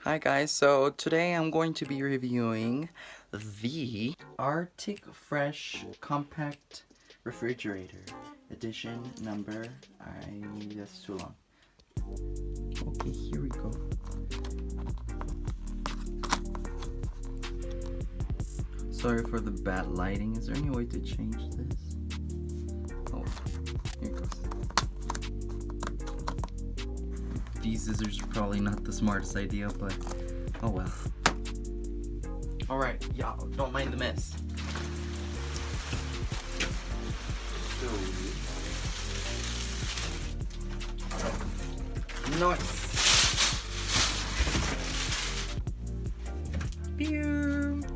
Hi guys, so today I'm going to be reviewing the Arctic Fresh Compact Refrigerator edition number, that's too long. Okay, here we go. Sorry for the bad lighting. Is there any way to change this? Oh, here it goes. These scissors are probably not the smartest idea, but oh well. Alright, y'all, don't mind the mess. Nice.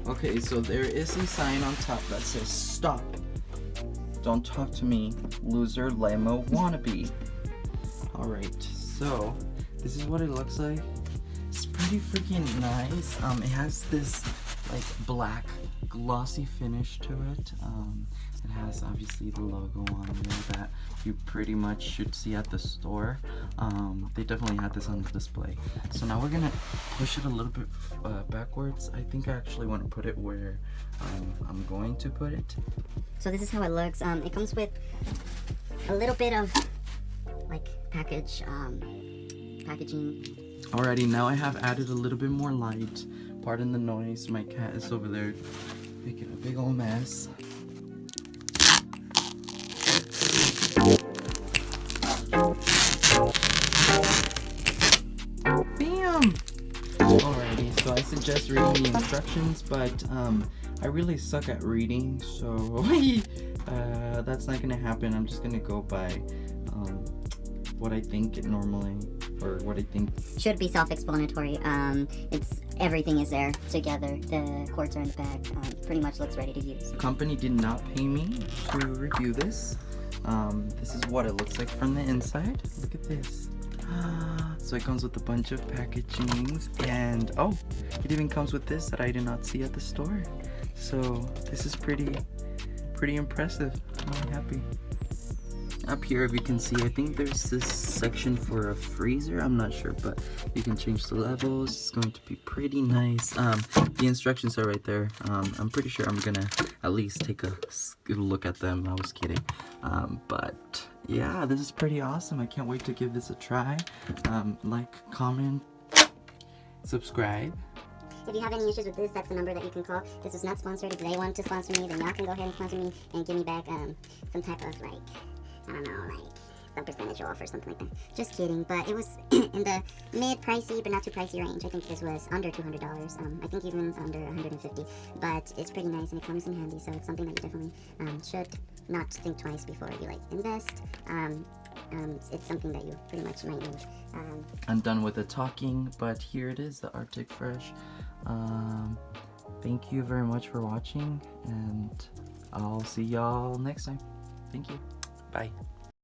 Okay, so there is a sign on top that says stop. Don't talk to me, loser lamo wannabe. Alright, so this is what it looks like. It's pretty freaking nice. It has this like black glossy finish to it. It has obviously the logo on there that you pretty much should see at the store. They definitely had this on the display. So now we're gonna push it a little bit backwards. I think I actually want to put it where I'm going to put it. So this is how it looks. It comes with a little bit of like packaging. Alrighty, now I have added a little bit more light. Pardon the noise, my cat is over there making a big old mess. Bam! Alrighty, so I suggest reading the instructions, but I really suck at reading, so that's not gonna happen. I'm just gonna go by what I think it normally, or what I think should be self-explanatory. It's everything is there together. The cords are in the back. Pretty much looks ready to use. The company did not pay me to review this. This is what it looks like from the inside. Look at this. So it comes with a bunch of packagings, and oh, it even comes with this that I did not see at the store. So this is pretty impressive. I'm really happy. Up here, if you can see, I think there's this section for a freezer. I'm not sure, but you can change the levels. It's going to be pretty nice. The instructions are right there. I'm pretty sure I'm gonna at least take a look at them. I was kidding. But yeah, this is pretty awesome. I can't wait to give this a try. Like, comment, subscribe. If you have any issues with this, that's the number that you can call. This is not sponsored. If they want to sponsor me, then y'all can go ahead and sponsor me and give me back some type of like, I don't know, like some percentage off or something like that. Just kidding, but it was in the mid-pricey but not too pricey range. I think this was under $200. I think even under $150, but it's pretty nice and it comes in handy, so it's something that you definitely should not think twice before you like invest. It's something that you pretty much might need. I'm done with the talking, but here it is, the Arctic Fresh. Thank you very much for watching, and I'll see y'all next time. Thank you. Bye.